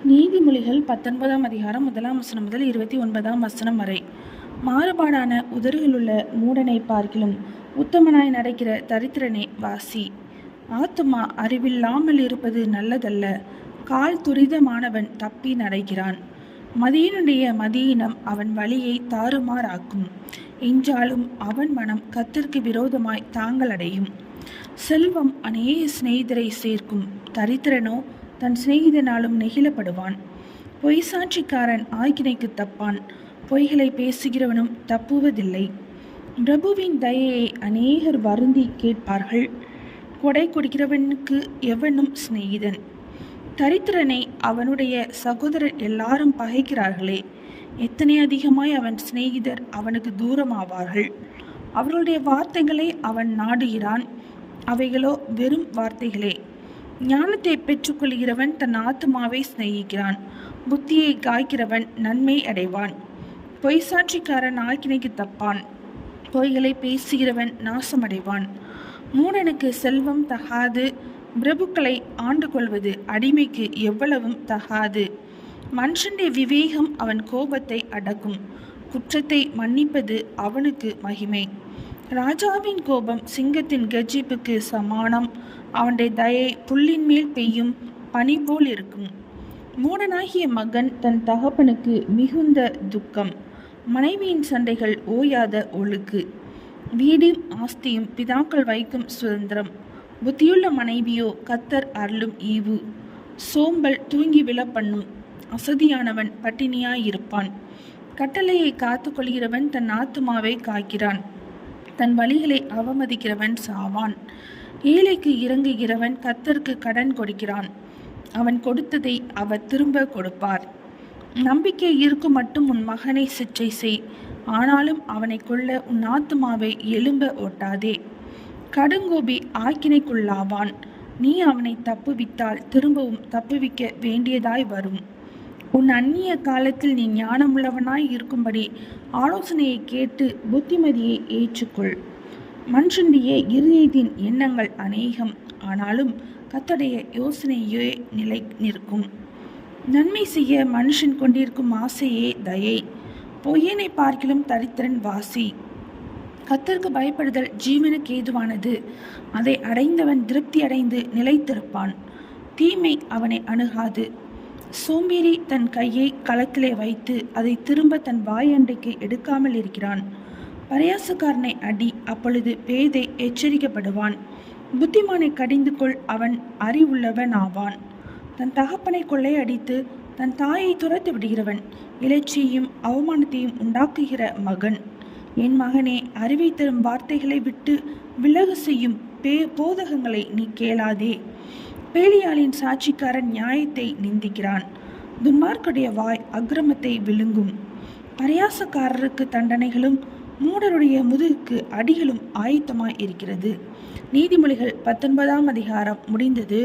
நீதிமொழிகள் 19ஆம் அதிகாரம் 1ஆம் வசனம் முதல் 29ஆம் வசனம் வரை. மாறுபாடான உதடுகளுள்ள மூடனை பார்க்கிலும் உத்தமனாய் நடக்கிற தரித்திரனே வாசி. ஆத்துமா அறிவில்லாமல் இருப்பது நல்லதல்ல, கால் துரிதமானவன் தப்பி நடக்கிறான். மதியனுடைய மதியினம் அவன் வழியை தாறுமாறாக்கும், என்றாலும் அவன் மனம் கர்த்தருக்கு விரோதமாய் தாங்களடையும். செல்வம் அநேக சிநேகிதரை சேர்க்கும், தரித்திரனோ தன் சிநேகிதனாலும் நெகிழப்படுவான். பொய்சாட்சிக்காரன் ஆக்கினைக்கு தப்பான், பொய்களை பேசுகிறவனும் தப்புவதில்லை. பிரபுவின் தயையை அநேகர் வருந்தி கேட்பார்கள், கொடை கொடுக்கிறவனுக்கு எவனும் சிநேகிதன். தரித்திரனை அவனுடைய சகோதரர் எல்லாரும் பகைக்கிறார்களே, எத்தனை அதிகமாய் அவன் சிநேகிதர் அவனுக்கு தூரமாவார்கள். அவர்களுடைய வார்த்தைகளை அவன் நாடுகிறான், அவைகளோ வெறும் வார்த்தைகளே. ஞானத்தை பெற்றுக்கொள்கிறவன் தன் ஆத்துமாவை சிநேகிக்கிறான், புத்தியை காய்க்கிறவன் நன்மை அடைவான். பொய்சாட்சிக்காரன் ஆக்கினைக்கு தப்பான், பொய்களை பேசுகிறவன் நாசமடைவான். மூடனுக்கு செல்வம் தகாது, பிரபுக்களை ஆண்டு கொள்வது அடிமைக்கு எவ்வளவும் தகாது. மனுஷனுடைய விவேகம் அவன் கோபத்தை அடக்கும், குற்றத்தை மன்னிப்பது அவனுக்கு மகிமை. ராஜாவின் கோபம் சிங்கத்தின் கர்ஜிப்புக்கு சமானம், அவனுடைய தயை புல்லின் மேல் பெய்யும் பனி போல் இருக்கும். மூடனாகிய மகன் தன் தகப்பனுக்கு மிகுந்த துக்கம், மனைவியின் சண்டைகள் ஓயாத ஒழுக்கு. வீடும் ஆஸ்தியும் பிதாக்கள் வைக்கும் சுதந்திரம், புத்தியுள்ள மனைவியோ கர்த்தர் அருளும் ஈவு. சோம்பல் தூங்கி விழப்பண்ணும், அசதியானவன் பட்டினியாயிருப்பான். கட்டளையை காத்து கொள்கிறவன் தன் ஆத்துமாவை காக்கிறான், தன் வழிகளை அவமதிக்கிறவன் சாவான். ஏழைக்கு இறங்குகிறவன் கர்த்தருக்கு கடன் கொடுக்கிறான், அவன் கொடுத்ததை அவர் திரும்ப கொடுப்பார். நம்பிக்கை இருக்கும் மட்டும் உன் மகனை சிற்றை செய், ஆனாலும் அவனை கொல்ல உன் ஆத்துமாவை எழும்ப ஓட்டாதே. கடுங்கோபி ஆக்கினைக்குள்ளாவான், நீ அவனை தப்புவித்தால் திரும்பவும் தப்புவிக்க வேண்டியதாய் வரும். உன் அந்நிய காலத்தில் நீ ஞானமுள்ளவனாய் இருக்கும்படி ஆலோசனையை கேட்டு புத்திமதியை ஏற்றுக்கொள். மனுஷனுடைய இருதயத்தின் எண்ணங்கள் அநேகம், ஆனாலும் கர்த்தருடைய யோசனையே நிலை நிற்கும். நன்மை செய்ய மனுஷன் கொண்டிருக்கும் ஆசையே தயை, பொய்யனை பார்க்கிலும் தரித்திரன் வாசி. கர்த்தருக்கு பயப்படுதல் ஜீவனுக்கு ஏதுவானது, அதை அடைந்தவன் திருப்தி அடைந்து நிலைத்திருப்பான். தீமை அவனை அணுகாது. சோம்பேறி தன் கையை களத்திலே வைத்து அதை திரும்ப தன் வாயண்டைக்கு எடுக்காமல் இருக்கிறான். பரியாசக்காரனை அடி, அப்பொழுது பேதை எச்சரிக்கப்படுவான். புத்திமானை கடிந்து கொள், அவன் அறிவுள்ளவன் ஆவான். தன் தகப்பனை கொள்ளையடித்து தன் தாயை துரத்து விடுகிறவன் இலைச்சியையும் அவமானத்தையும் உண்டாக்குகிற மகன். என் மகனே, அறிவை தரும் வார்த்தைகளை விட்டு விலகு செய்யும் போதகங்களை நீ கேளாதே. பேலியாளின் சாட்சிக்காரன் நியாயத்தை நிந்திக்கிறான், துன்மார்க்குடைய வாய் அக்கிரமத்தை விழுங்கும். பரியாசக்காரருக்கு தண்டனைகளும் மூடருடைய முதுகுக்கு அடிகளும் ஆயத்தமாய் இருக்கிறது. நீதிமொழிகள் 19ஆம் அதிகாரம் முடிந்தது.